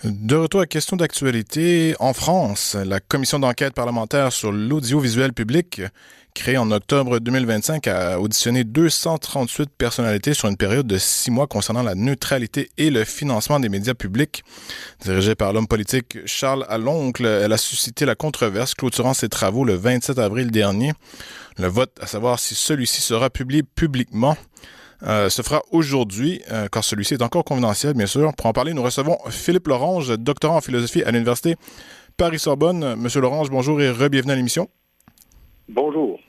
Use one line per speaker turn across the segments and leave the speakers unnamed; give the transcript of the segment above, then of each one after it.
De retour à question d'actualité, en France, la commission d'enquête parlementaire sur l'audiovisuel public, créée en octobre 2025, a auditionné 238 personnalités sur une période de 6 mois concernant la neutralité et le financement des médias publics. Dirigée par l'homme politique Charles Aloncle, elle a suscité la controverse, clôturant ses travaux le 27 avril dernier. Le vote, à savoir si celui-ci sera publié publiquement, se fera aujourd'hui, car celui-ci est encore confidentiel, bien sûr. Pour en parler, nous recevons Philippe Lorange, doctorant en philosophie à l'Université Paris-Sorbonne. Monsieur Lorange, bonjour et re-bienvenue à l'émission.
Bonjour.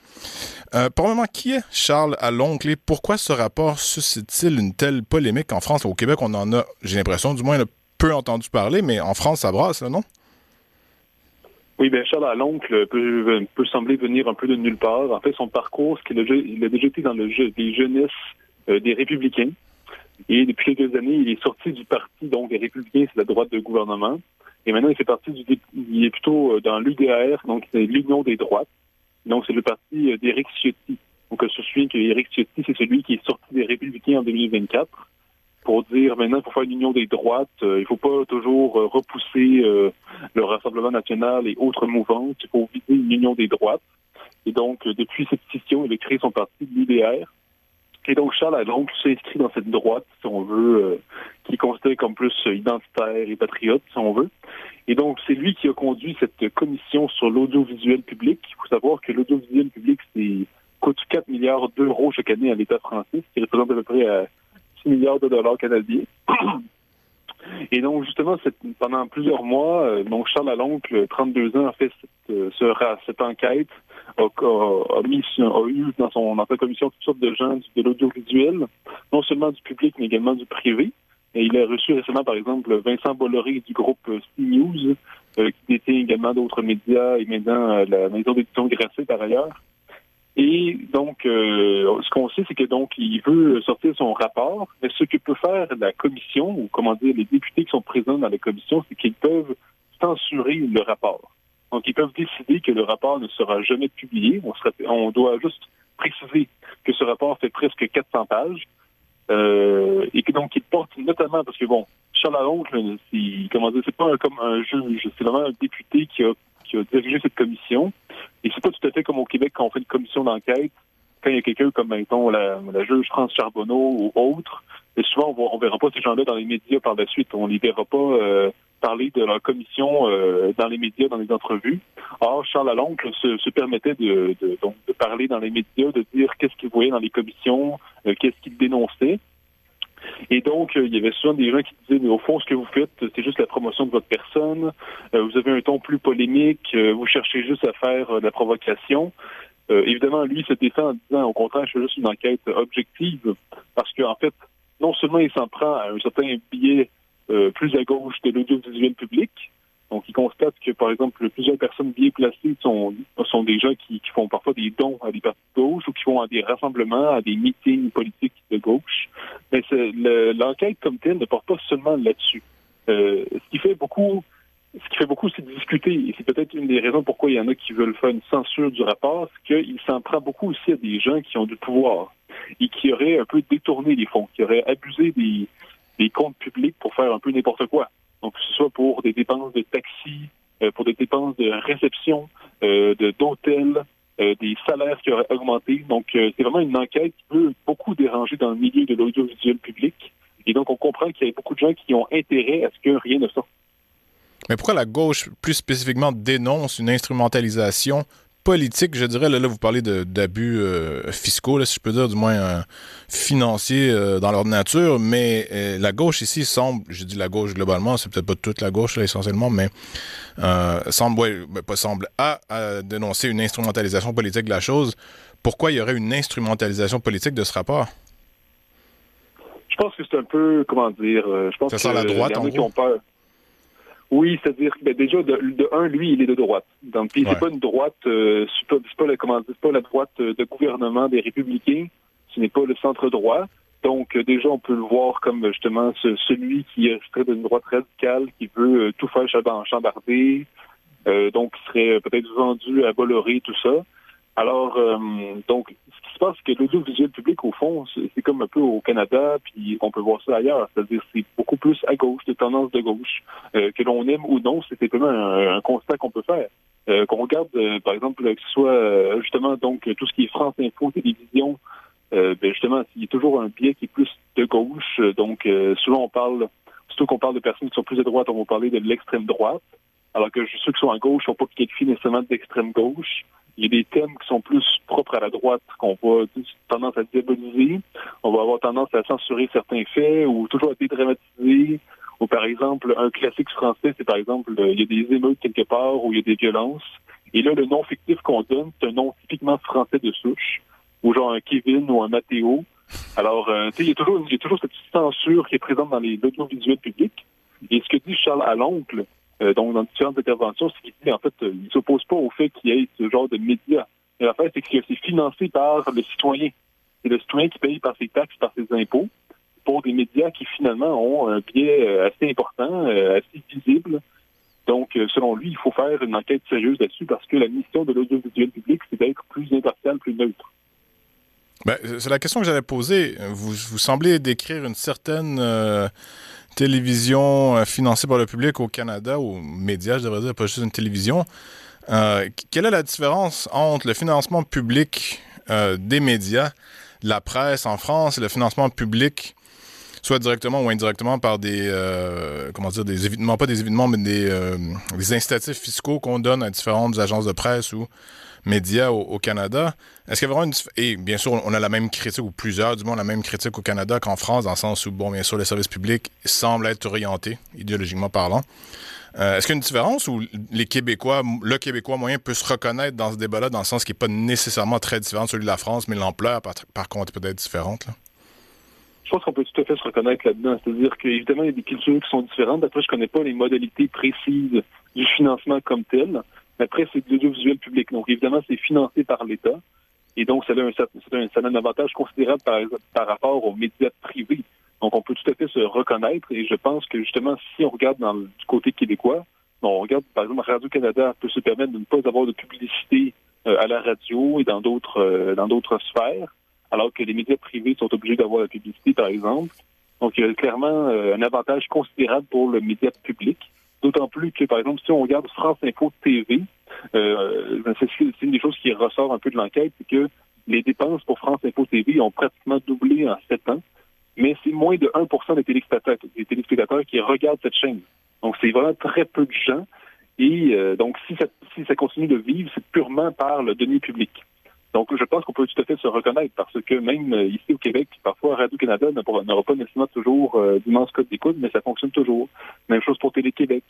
Premièrement, qui est Charles Aloncle et pourquoi ce rapport suscite-t-il une telle polémique en France? Au Québec, on en a, j'ai l'impression, du moins, peu entendu parler, mais en France, ça brasse, là, non?
Oui, bien, Charles Aloncle peut sembler venir un peu de nulle part. En fait, son parcours, c'est qu'il a déjà été dans des jeunesses des Républicains. Et depuis quelques années, il est sorti du parti, donc les Républicains, c'est la droite de gouvernement. Et maintenant, il fait partie il est plutôt dans l'UDR, donc c'est l'Union des droites. Donc, c'est le parti d'Éric Ciotti. Donc, je me souviens qu'Éric Ciotti, c'est celui qui est sorti des Républicains en 2024 pour dire maintenant, pour faire une union des droites, il ne faut pas toujours repousser le Rassemblement national et autres mouvances. Il faut viser une union des droites. Et donc, depuis cette scission, il a créé son parti, l'UDR. Et donc, Charles a donc s'inscrit dans cette droite, si on veut, qui est considérée comme plus identitaire et patriote, si on veut. Et donc, c'est lui qui a conduit cette commission sur l'audiovisuel public. Il faut savoir que l'audiovisuel public, coûte 4 milliards d'euros chaque année à l'État français, ce qui représente à peu près 6 milliards de dollars canadiens. Et donc, justement, pendant plusieurs mois, donc Charles Aloncle, 32 ans, a fait cette enquête, a eu dans sa commission toutes sortes de gens de l'audiovisuel, non seulement du public, mais également du privé. Et il a reçu récemment, par exemple, Vincent Bolloré du groupe CNews, qui détient également d'autres médias et maintenant la maison d'édition Grasset par ailleurs. Et donc, ce qu'on sait, c'est que donc il veut sortir son rapport, mais ce que peut faire la commission, ou comment dire, les députés qui sont présents dans la commission, c'est qu'ils peuvent censurer le rapport. Donc, ils peuvent décider que le rapport ne sera jamais publié. On doit juste préciser que ce rapport fait presque 400 pages. Et que donc il porte notamment, parce que bon, Charles Aloncle, c'est pas comme un juge, c'est vraiment un député qui a dirigé cette commission. Et c'est pas tout à fait comme au Québec quand on fait une commission d'enquête, quand il y a quelqu'un comme, mettons, la juge France Charbonneau ou autre, et souvent on verra pas ces gens-là dans les médias par la suite. On les verra pas parler de leur commission dans les médias, dans les entrevues. Or, Charles Aloncle se permettait de parler dans les médias, de dire qu'est-ce qu'il voyait dans les commissions, qu'est-ce qu'il dénonçait. Et donc, il y avait souvent des gens qui disaient, mais au fond, ce que vous faites, c'est juste la promotion de votre personne. Vous avez un ton plus polémique. Vous cherchez juste à faire de la provocation. Évidemment, lui se défend en disant, au contraire, je fais juste une enquête objective. Parce qu'en fait, non seulement il s'en prend à un certain biais plus à gauche de l'audiovisuel public. Donc, il constate que, par exemple, plusieurs personnes bien placées sont des gens qui font parfois des dons à des partis de gauche ou qui vont à des rassemblements, à des meetings politiques de gauche. Mais l'enquête comme telle ne porte pas seulement là-dessus. Ce qui fait beaucoup, c'est de discuter. Et c'est peut-être une des raisons pourquoi il y en a qui veulent faire une censure du rapport, c'est qu'il s'en prend beaucoup aussi à des gens qui ont du pouvoir et qui auraient un peu détourné les fonds, qui auraient abusé des comptes publics pour faire un peu n'importe quoi. Donc, que ce soit pour des dépenses de taxi, pour des dépenses de réception, d'hôtels, des salaires qui auraient augmenté. Donc, c'est vraiment une enquête qui peut beaucoup déranger dans le milieu de l'audiovisuel public. Et donc, on comprend qu'il y a beaucoup de gens qui ont intérêt à ce que rien ne sorte.
Mais pourquoi la gauche, plus spécifiquement, dénonce une instrumentalisation politique, je dirais, là vous parlez d'abus fiscaux, là, si je peux dire, du moins financiers dans leur nature, mais la gauche ici semble, je dis la gauche globalement, c'est peut-être pas toute la gauche là, essentiellement, mais semble à dénoncer une instrumentalisation politique de la chose. Pourquoi il y aurait une instrumentalisation politique de ce rapport?
Je pense que c'est un peu, comment dire, je pense
Ça sent la
qu'il y
droite,
en
en
a qui
gros?
ont peur. Oui, c'est-à-dire que déjà, de un, lui, il est de droite. Donc, puis c'est
Ouais.
pas une droite, c'est pas la droite de gouvernement des Républicains, ce n'est pas le centre droit. Donc, déjà, on peut le voir comme justement celui qui serait d'une droite radicale, qui veut tout faire chambarder, donc qui serait peut-être vendu à Bolloré, tout ça. Alors, donc, ce qui se passe, c'est que l'audiovisuel public, au fond, c'est comme un peu au Canada, puis on peut voir ça ailleurs. C'est-à-dire, c'est beaucoup plus à gauche, de tendance de gauche. Que l'on aime ou non, c'est simplement un constat qu'on peut faire. Qu'on regarde, par exemple, que ce soit justement donc tout ce qui est France Info, télévision, justement, il y a toujours un biais qui est plus de gauche. Donc, souvent surtout qu'on parle de personnes qui sont plus à droite, on va parler de l'extrême droite. Alors que ceux qui sont à gauche ne sont pas qualifiés nécessairement d'extrême gauche. Il y a des thèmes qui sont plus propres à la droite qu'on va tendance à diaboliser. On va avoir tendance à censurer certains faits ou toujours à dédramatiser. Ou par exemple, un classique français, c'est par exemple, il y a des émeutes quelque part où il y a des violences. Et là, le nom fictif qu'on donne, c'est un nom typiquement français de souche, ou genre un Kevin ou un Mathéo. Alors, tu sais, il y a toujours cette censure qui est présente dans l'audiovisuel public. Et ce que dit Charles Aloncle, donc dans différentes interventions, c'est qu'il dit, en fait, il ne s'oppose pas au fait qu'il y ait ce genre de médias. Et l'affaire, c'est que c'est financé par le citoyen. C'est le citoyen qui paye par ses taxes, par ses impôts, pour des médias qui, finalement, ont un biais assez important, assez visible. Donc, selon lui, il faut faire une enquête sérieuse là-dessus parce que la mission de l'audiovisuel public, c'est d'être plus impartial, plus neutre.
Ben, c'est la question que j'allais poser. Vous semblez décrire une certaine télévision financée par le public au Canada, ou médias, je devrais dire, pas juste une télévision. Quelle est la différence entre le financement public des médias, de la presse en France, et le financement public, soit directement ou indirectement par des évitements, pas des évitements, mais des incitatifs fiscaux qu'on donne à différentes agences de presse ou médias au Canada? Est-ce qu'il y a vraiment et bien sûr, on a la même critique, ou plusieurs du monde, la même critique au Canada qu'en France, dans le sens où, bon, bien sûr, les services publics semblent être orientés, idéologiquement parlant. Est-ce qu'il y a une différence où le Québécois moyen peut se reconnaître dans ce débat-là, dans le sens qui n'est pas nécessairement très différent de celui de la France, mais l'ampleur, par contre, est peut-être différente, là?
Je pense qu'on peut tout à fait se reconnaître là-dedans. C'est-à-dire qu'évidemment, il y a des cultures qui sont différentes. Après, je connais pas les modalités précises du financement comme tel. Mais après, c'est de l'audiovisuel public. Donc, évidemment, c'est financé par l'État. Et donc, ça a un avantage considérable par rapport aux médias privés. Donc, on peut tout à fait se reconnaître. Et je pense que, justement, si on regarde du côté québécois, on regarde, par exemple, Radio-Canada peut se permettre de ne pas avoir de publicité à la radio et dans d'autres sphères, alors que les médias privés sont obligés d'avoir la publicité, par exemple. Donc, il y a clairement un avantage considérable pour le média public. D'autant plus que, par exemple, si on regarde France Info TV, c'est une des choses qui ressort un peu de l'enquête, c'est que les dépenses pour France Info TV ont pratiquement doublé en 7 ans, mais c'est moins de 1% des téléspectateurs qui regardent cette chaîne. Donc, c'est vraiment très peu de gens. Et donc, si ça continue de vivre, c'est purement par le denier public. Donc, je pense qu'on peut tout à fait se reconnaître parce que même ici au Québec, parfois Radio-Canada n'aura pas nécessairement toujours d'immenses codes d'écoute, mais ça fonctionne toujours. Même chose pour Télé-Québec.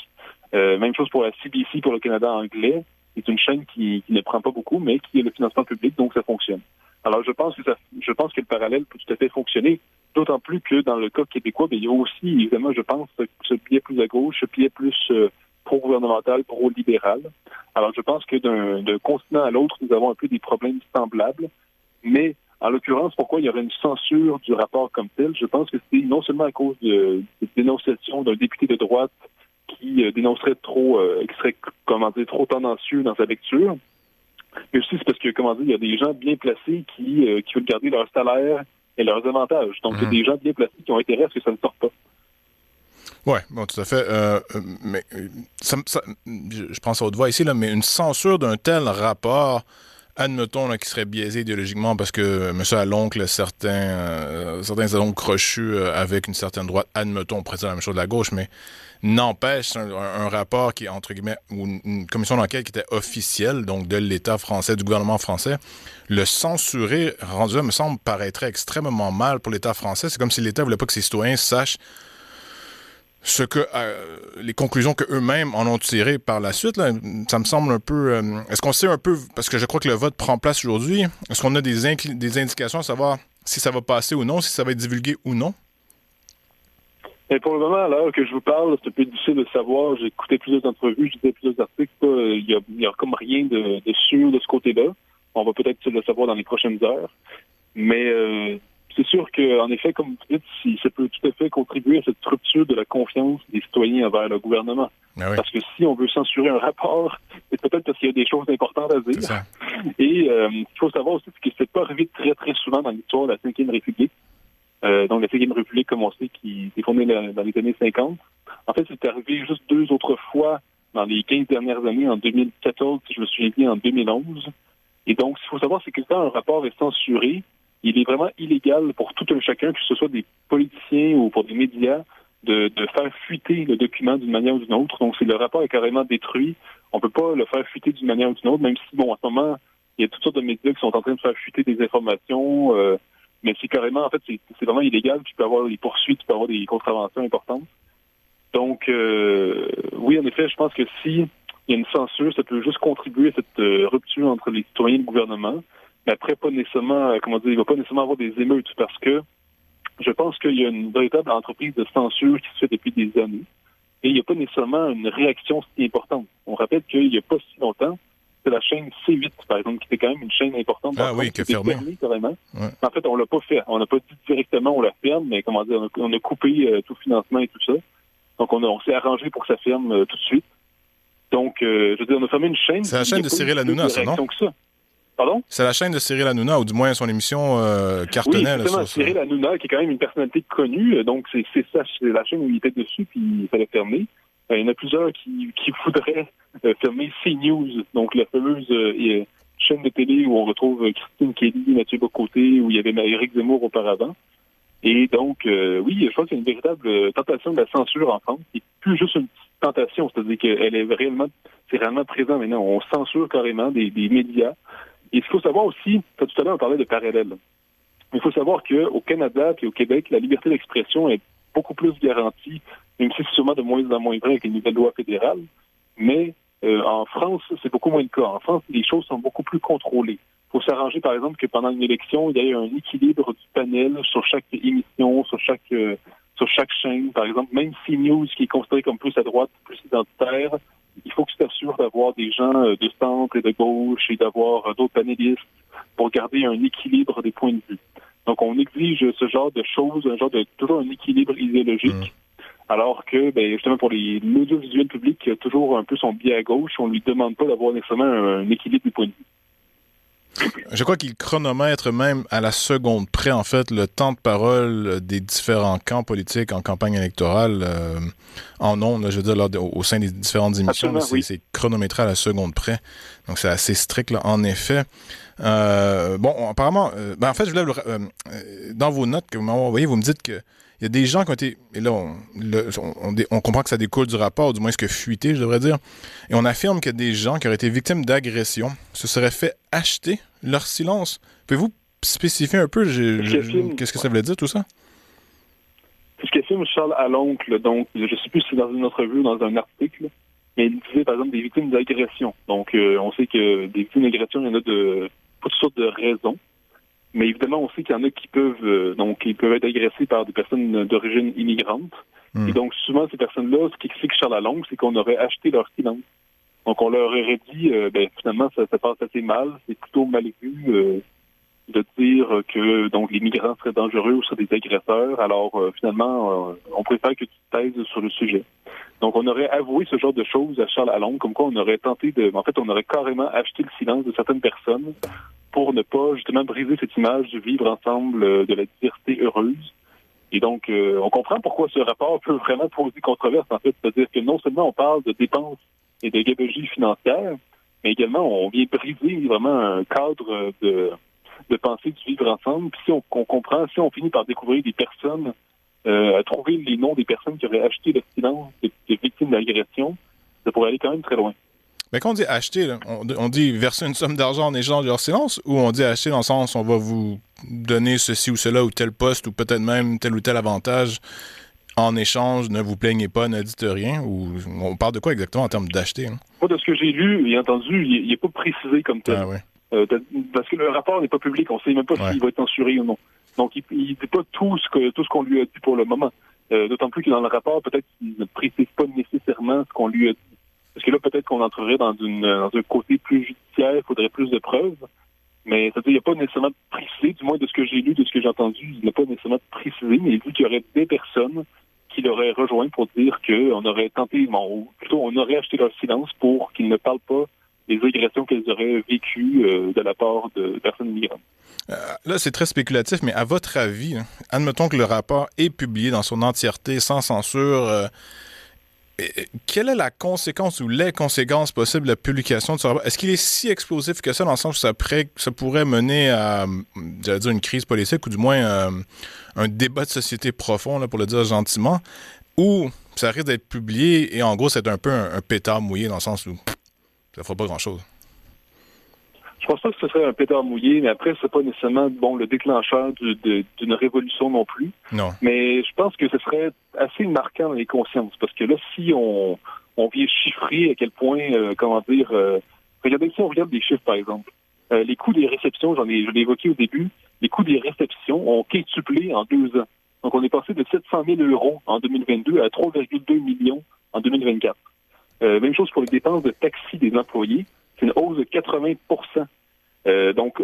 Même chose pour la CBC, pour le Canada anglais. C'est une chaîne qui ne prend pas beaucoup, mais qui a le financement public, donc ça fonctionne. Alors, je pense que le parallèle peut tout à fait fonctionner, d'autant plus que dans le cas québécois, il y a aussi, évidemment, je pense, ce biais plus à gauche, ce biais plus pro-gouvernemental, pro-libéral. Alors, je pense que d'un continent à l'autre, nous avons un peu des problèmes semblables, mais en l'occurrence, pourquoi il y aurait une censure du rapport comme tel? Je pense que c'est non seulement à cause de dénonciation d'un député de droite qui dénoncerait qui serait, trop tendancieux dans sa lecture, mais aussi c'est parce que, il y a des gens bien placés qui veulent garder leur salaire et leurs avantages. Donc, il y a des gens bien placés qui ont intérêt à ce que ça ne sorte pas.
Oui, bon, tout à fait. Mais je pense à haute voix ici, là, mais une censure d'un tel rapport, admettons, là, qui serait biaisé idéologiquement parce que M. Aloncle, certains ont crochus avec une certaine droite, admettons, on pourrait dire la même chose de la gauche, mais n'empêche un rapport qui est, entre guillemets, ou une commission d'enquête qui était officielle, donc de l'État français, du gouvernement français, le censurer, rendu là, me semble, paraîtrait extrêmement mal pour l'État français. C'est comme si l'État ne voulait pas que ses citoyens sachent les conclusions qu'eux-mêmes en ont tirées par la suite. Là. Ça me semble un peu... est-ce qu'on sait un peu, parce que je crois que le vote prend place aujourd'hui, est-ce qu'on a des indications à savoir si ça va passer ou non, si ça va être divulgué ou non?
Et pour le moment, à l'heure que je vous parle, c'est un peu difficile de savoir. J'ai écouté plusieurs entrevues, j'ai lu plusieurs articles. Il y a comme rien de sûr de ce côté-là. On va peut-être le savoir dans les prochaines heures. Mais C'est sûr qu'en effet, comme vous dites, ça peut tout à fait contribuer à cette rupture de la confiance des citoyens envers le gouvernement.
Ah oui.
Parce que si on veut censurer un rapport, c'est peut-être parce qu'il y a des choses importantes à dire.
C'est ça.
Et il faut savoir aussi que c'est pas arrivé très, très souvent dans l'histoire de la Cinquième République. Donc la Cinquième République, comme on sait, qui s'est fondée dans les années 50. En fait, c'est arrivé juste 2 autres fois dans les 15 dernières années, en 2014, si je me souviens bien, en 2011. Et donc, ce qu'il faut savoir, c'est que quand un rapport est censuré, il est vraiment illégal pour tout un chacun, que ce soit des politiciens ou pour des médias, de faire fuiter le document d'une manière ou d'une autre. Donc, si le rapport est carrément détruit, on peut pas le faire fuiter d'une manière ou d'une autre, même si, bon, en ce moment, il y a toutes sortes de médias qui sont en train de faire fuiter des informations, mais c'est carrément, en fait, c'est vraiment illégal. Tu peux avoir des poursuites, tu peux avoir des contraventions importantes. Donc, oui, en effet, je pense que si il y a une censure, ça peut juste contribuer à cette rupture entre les citoyens et le gouvernement. Mais après, pas nécessairement, il va pas nécessairement avoir des émeutes parce que je pense qu'il y a une véritable entreprise de censure qui se fait depuis des années. Et il n'y a pas nécessairement une réaction si importante. On rappelle qu'il n'y a pas si longtemps, c'est la chaîne C8, par exemple, qui était quand même une chaîne importante.
Ah oui, qui est fermée.
Carrément.
Ouais.
En fait, on l'a pas fait. On n'a pas dit directement on la ferme, mais on a coupé tout financement et tout ça. Donc, on s'est arrangé pour que ça ferme tout de suite. Donc, je veux dire, on a fermé une chaîne.
C'est la chaîne de Cyril Hanouna, ça, non?
Pardon?
C'est la chaîne de Cyril Hanouna, ou du moins son émission cartonnait.
Oui, exactement. Cyril Hanouna, qui est quand même une personnalité connue. Donc, c'est la chaîne où il était dessus, puis il fallait fermer. Il y en a plusieurs qui voudraient fermer CNews, donc la fameuse chaîne de télé où on retrouve Christine Kelly, Mathieu Bocoté, où il y avait Éric Zemmour auparavant. Et donc, oui, je pense qu'il y a une véritable tentation de la censure en France, qui n'est plus juste une petite tentation, c'est-à-dire qu'elle est c'est réellement présent maintenant. On censure carrément des médias. Et ce qu'il faut savoir aussi, tout à l'heure on parlait de parallèle. Il faut savoir qu'au Canada et au Québec, la liberté d'expression est beaucoup plus garantie, même si c'est sûrement de moins en moins vrai avec les nouvelles lois fédérales. Mais en France, c'est beaucoup moins le cas. En France, les choses sont beaucoup plus contrôlées. Il faut s'arranger, par exemple, que pendant une élection, il y ait un équilibre du panel sur chaque émission, sur chaque chaîne. Par exemple, même CNews, qui est considéré comme plus à droite, plus identitaire, il faut que tu t'assures d'avoir des gens de centre et de gauche et d'avoir d'autres panélistes pour garder un équilibre des points de vue. Donc, on exige ce genre de choses, toujours un équilibre idéologique, alors que, justement, pour l'audiovisuel public, il y a toujours un peu son biais à gauche. On ne lui demande pas d'avoir nécessairement un équilibre des points de vue.
Je crois qu'il chronomètre même à la seconde près, en fait, le temps de parole des différents camps politiques en campagne électorale en ondes, je veux dire, au sein des différentes émissions. C'est chronométré à la seconde près. Donc, c'est assez strict, là, en effet. Apparemment, en fait, je voulais dans vos notes que vous m'avez envoyées, vous me dites que il y a des gens qui ont été... Et là, on comprend que ça découle du rapport, du moins ce que fuité, je devrais dire. Et on affirme que des gens qui auraient été victimes d'agressions se seraient fait acheter leur silence. Pouvez-vous spécifier un peu qu'est-ce que ça voulait dire, tout ça?
C'est ce qu'affirme Charles Aloncle. Donc, je ne sais plus si c'est dans une entrevue ou dans un article, mais il disait, par exemple, des victimes d'agressions. Donc, on sait que des victimes d'agressions, il y en a pour toutes sortes de raisons. Mais évidemment, on sait qu'il y en a qui peuvent être agressés par des personnes d'origine immigrante. Et donc, souvent, ces personnes-là, ce qu'explique Charles Aloncle, c'est qu'on aurait acheté leur silence. Donc, on leur aurait dit, finalement, ça passe assez mal. C'est plutôt mal vu de dire que donc les migrants seraient dangereux ou seraient des agresseurs. Alors, finalement, on préfère que tu te taises sur le sujet. Donc, on aurait avoué ce genre de choses à Charles Aloncle, comme quoi on aurait on aurait carrément acheté le silence de certaines personnes pour ne pas, justement, briser cette image du vivre ensemble, de la diversité heureuse. Et donc, on comprend pourquoi ce rapport peut vraiment poser controverse, en fait. C'est-à-dire que non seulement on parle de dépenses et de gabegie financière, mais également, on vient briser vraiment un cadre de pensée du vivre ensemble. Puis si on comprend, si on finit par découvrir des personnes, à trouver les noms des personnes qui auraient acheté le silence des victimes d'agression, ça pourrait aller quand même très loin.
Mais quand on dit acheter, là, on dit verser une somme d'argent en échange de leur silence, ou on dit acheter dans le sens on va vous donner ceci ou cela ou tel poste ou peut-être même tel ou tel avantage en échange, ne vous plaignez pas, ne dites rien, ou on parle de quoi exactement en termes d'acheter? Hein?
Moi, de ce que j'ai lu et entendu, il n'est pas précisé comme tel.
Ah, ouais.
Parce que le rapport n'est pas public, on ne sait même pas s'il va être censuré ou non. Donc, il ne dit pas tout ce qu'on lui a dit pour le moment. D'autant plus que dans le rapport, peut-être qu'il ne précise pas nécessairement ce qu'on lui a dit. Parce que là, peut-être qu'on entrerait dans un côté plus judiciaire, il faudrait plus de preuves. Mais c'est-à-dire, il n'y a pas nécessairement précisé, du moins de ce que j'ai lu, de ce que j'ai entendu, il n'a pas nécessairement précisé, mais il dit qu'il y aurait des personnes qui l'auraient rejoint pour dire qu'on aurait tenté, ou plutôt on aurait acheté leur silence pour qu'ils ne parlent pas des agressions qu'elles auraient vécues de la part de personnes migrantes.
Là, c'est très spéculatif, mais à votre avis, hein, admettons que le rapport est publié dans son entièreté, sans censure, quelle est la conséquence ou les conséquences possibles de la publication de ce rapport? Est-ce qu'il est si explosif que ça, dans le sens où ça pourrait mener à, j'allais dire, une crise politique, ou du moins un débat de société profond, là, pour le dire gentiment, ou ça risque d'être publié et en gros, c'est un peu un pétard mouillé, dans le sens où ça ne fera pas grand-chose?
Je pense pas que ce serait un pétard mouillé, mais après, c'est pas nécessairement le déclencheur d'une révolution non plus.
Non.
Mais je pense que ce serait assez marquant dans les consciences, parce que là, si on vient chiffrer à quel point, regardez si on regarde des chiffres, par exemple. Les coûts des réceptions, je l'ai évoqué au début, les coûts des réceptions ont quintuplé en 2 ans. Donc, on est passé de 700 000 € en 2022 à 3,2 millions en 2024. Même chose pour les dépenses de taxi des employés. C'est une hausse de 80 %. Donc,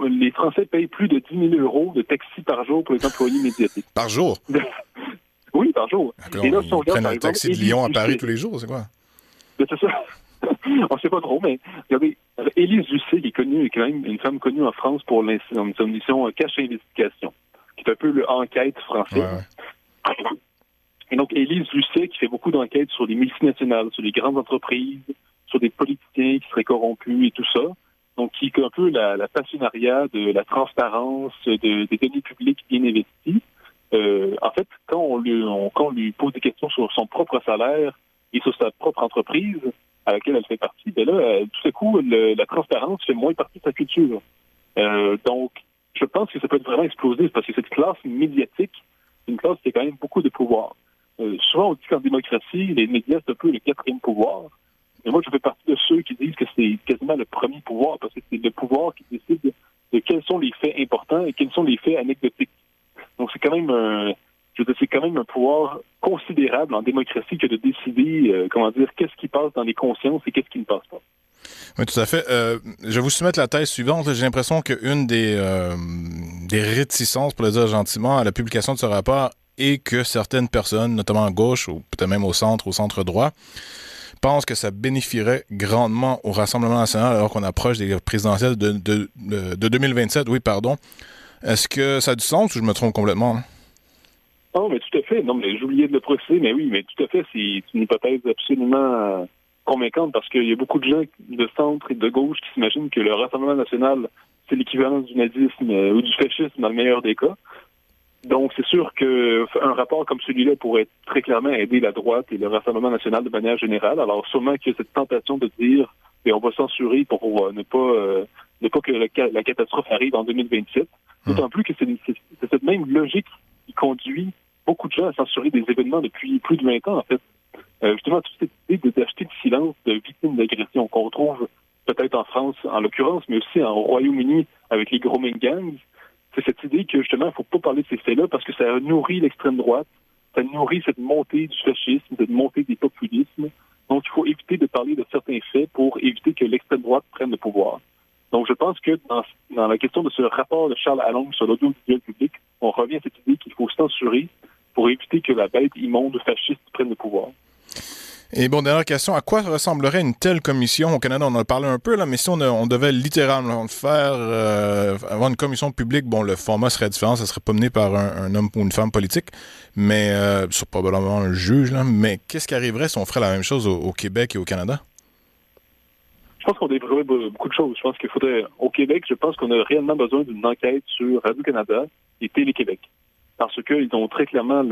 les Français payent plus de 10 000 € de taxi par jour pour les employés médiatiques.
Par jour?
Oui, par jour.
Et là, si on regarde, par exemple, taxi de Lyon à Paris tous les jours, c'est quoi?
C'est ça. On ne sait pas trop, mais regardez, Élise Lucet, qui est connue, quand même une femme connue en France pour son émission Cache Investigation, qui est un peu l'enquête française. Ouais. Et donc, Élise Lucet, qui fait beaucoup d'enquêtes sur les multinationales, sur les grandes entreprises, sur des politiciens qui seraient corrompus et tout ça. Donc, qui est un peu la passionnariat de la transparence, des données publiques bien investies. En fait, quand on lui pose des questions sur son propre salaire et sur sa propre entreprise à laquelle elle fait partie, ben là, tout à coup, la transparence fait moins partie de sa culture. Donc, je pense que ça peut être vraiment explosif parce que cette classe médiatique, c'est une classe qui a quand même beaucoup de pouvoir. Souvent, on dit qu'en démocratie, les médias, c'est un peu le 4e pouvoir. Mais moi, je fais partie de ceux qui disent que c'est quasiment le premier pouvoir, parce que c'est le pouvoir qui décide de quels sont les faits importants et quels sont les faits anecdotiques. Donc, c'est quand même un pouvoir considérable en démocratie que de décider, qu'est-ce qui passe dans les consciences et qu'est-ce qui ne passe pas.
Oui, tout à fait. Je vais vous soumettre la thèse suivante. J'ai l'impression qu'une des réticences, pour le dire gentiment, à la publication de ce rapport est que certaines personnes, notamment à gauche ou peut-être même au centre droit, pensent que ça bénéficierait grandement au Rassemblement national alors qu'on approche des présidentielles de 2027. Oui, pardon. Est-ce que ça a du sens ou je me trompe complètement? Hein?
Oh, mais tout à fait. Non, mais j'oubliais de le préciser, mais oui, mais tout à fait, c'est une hypothèse absolument convaincante parce qu'il y a beaucoup de gens de centre et de gauche qui s'imaginent que le Rassemblement national, c'est l'équivalent du nazisme ou du fascisme dans le meilleur des cas. Donc, c'est sûr qu'un rapport comme celui-là pourrait très clairement aider la droite et le Rassemblement national de manière générale. Alors, sûrement qu'il y a cette tentation de dire on va censurer pour ne pas que la catastrophe arrive en 2027. D'autant plus que c'est cette même logique qui conduit beaucoup de gens à censurer des événements depuis plus de 20 ans, en fait. Justement, toute cette idée d'acheter le silence de victimes d'agression qu'on retrouve peut-être en France, en l'occurrence, mais aussi au Royaume-Uni avec les grooming gangs. C'est cette idée que, justement, il ne faut pas parler de ces faits-là parce que ça nourrit l'extrême droite, ça nourrit cette montée du fascisme, cette montée des populismes. Donc, il faut éviter de parler de certains faits pour éviter que l'extrême droite prenne le pouvoir. Donc, je pense que dans la question de ce rapport de Charles Allonge sur l'audiovisuel public, on revient à cette idée qu'il faut censurer pour éviter que la bête immonde fasciste prenne le pouvoir.
Et bon, dernière question, à quoi ressemblerait une telle commission au Canada? On en a parlé un peu, là, mais si on devait littéralement le faire, avoir une commission publique, bon, le format serait différent, ça serait pas mené par un homme ou une femme politique, mais sur probablement un juge, là, mais qu'est-ce qui arriverait si on ferait la même chose au Québec et au Canada?
Je pense qu'on développerait beaucoup de choses. Je pense qu'il faudrait, au Québec, je pense qu'on a réellement besoin d'une enquête sur Radio-Canada et Télé-Québec. Parce qu'ils sont très clairement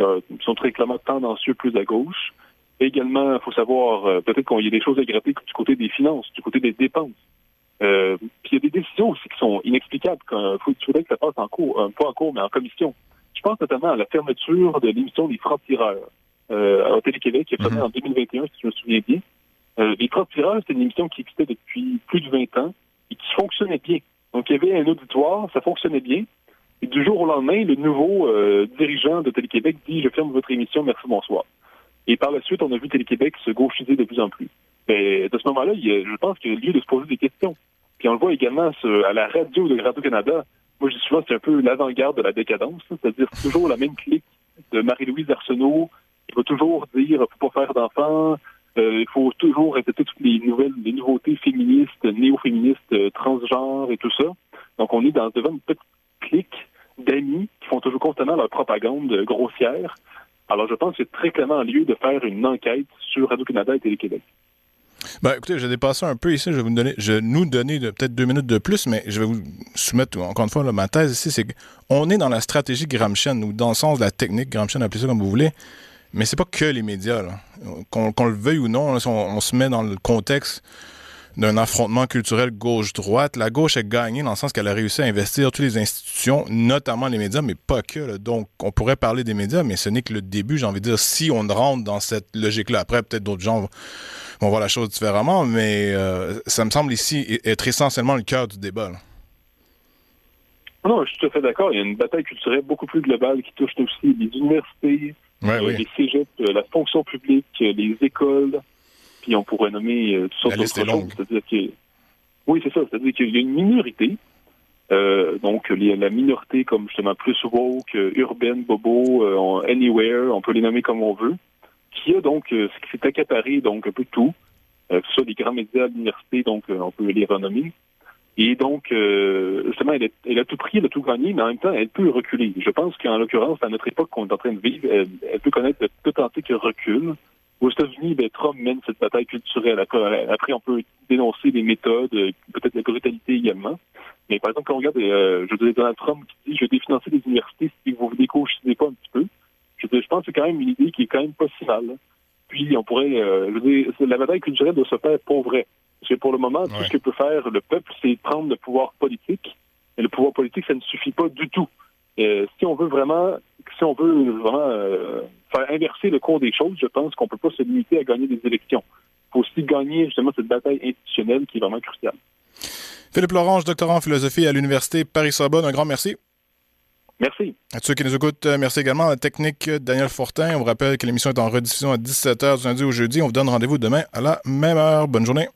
tendancieux plus à gauche. Et également, il faut savoir, peut-être qu'il y a des choses à gratter du côté des finances, du côté des dépenses. Puis il y a des décisions aussi qui sont inexplicables. Il faudrait que ça passe en cours, pas en cours, mais en commission. Je pense notamment à la fermeture de l'émission des Francs-Tireurs à Télé-Québec, qui est fermée en 2021, si je me souviens bien. Les Francs-Tireurs, c'est une émission qui existait depuis plus de 20 ans et qui fonctionnait bien. Donc, il y avait un auditoire, ça fonctionnait bien. Et du jour au lendemain, le nouveau dirigeant de Télé-Québec dit « Je ferme votre émission, merci, bonsoir ». Et par la suite, on a vu Télé-Québec se gauchiser de plus en plus. Mais de ce moment-là, je pense qu'il y a lieu de se poser des questions. Puis on le voit également à la radio de Radio-Canada. Moi, je dis souvent, c'est un peu l'avant-garde de la décadence, hein, c'est-à-dire toujours la même clique de Marie-Louise Arsenault, qui va toujours dire « faut pas faire d'enfants », il faut toujours répéter toutes les nouveautés féministes, néo-féministes, transgenres et tout ça. Donc, on est devant une petite clique d'amis qui font toujours constamment leur propagande grossière. Alors, je pense que c'est très clairement lieu de faire une enquête sur Radio-Canada et Télé-Québec.
Ben, écoutez, je vais dépasser un peu ici. Je vais nous donner peut-être 2 minutes de plus, mais je vais vous soumettre, encore une fois, là, ma thèse ici, c'est qu'on est dans la stratégie Gramscienne, ou dans le sens de la technique Gramscienne, appelez ça comme vous voulez, mais c'est pas que les médias, là. Qu'on le veuille ou non, là, si on se met dans le contexte d'un affrontement culturel gauche-droite, la gauche a gagné dans le sens qu'elle a réussi à investir toutes les institutions, notamment les médias, mais pas que. Là. Donc, on pourrait parler des médias, mais ce n'est que le début, j'ai envie de dire, si on rentre dans cette logique-là. Après, peut-être d'autres gens vont voir la chose différemment, mais ça me semble ici être essentiellement le cœur du débat. Là.
Non, je suis tout à fait d'accord. Il y a une bataille culturelle beaucoup plus globale qui touche aussi les universités,
oui.
les cégeps, la fonction publique, les écoles, puis on pourrait nommer toutes sortes d'autres choses. C'est-à-dire que, oui, c'est ça. C'est-à-dire qu'il y a une minorité, donc la minorité comme justement plus woke, urbaine, bobo, anywhere, on peut les nommer comme on veut, qui a donc ce qui s'est accaparé donc un peu tout, que ce soit les grands médias à l'université, donc on peut les renommer. Et donc, justement, elle a tout pris, elle a tout gagné, mais en même temps, elle peut reculer. Je pense qu'en l'occurrence, à notre époque qu'on est en train de vivre, elle peut connaître le tout entier qui recule. Aux États-Unis, Trump mène cette bataille culturelle. Après, on peut dénoncer les méthodes, peut-être la brutalité également. Mais par exemple, quand on regarde, je dirais Donald Trump qui dit « Je vais définancer les universités si vous vous décochisez pas un petit peu », je pense que c'est quand même une idée qui est quand même pas si mal. Puis, on pourrait, la bataille culturelle doit se faire pour vrai. Parce que pour le moment, tout ce que peut faire le peuple, c'est prendre le pouvoir politique. Et le pouvoir politique, ça ne suffit pas du tout. Si on veut vraiment faire inverser le cours des choses, je pense qu'on ne peut pas se limiter à gagner des élections. Il faut aussi gagner justement cette bataille institutionnelle qui est vraiment cruciale.
Philippe Lorange, doctorant en philosophie à l'Université Paris-Sorbonne, un grand merci.
Merci.
À tous ceux qui nous écoutent, merci également à la technique Daniel Fortin. On vous rappelle que l'émission est en rediffusion à 17h du lundi au jeudi. On vous donne rendez-vous demain à la même heure. Bonne journée.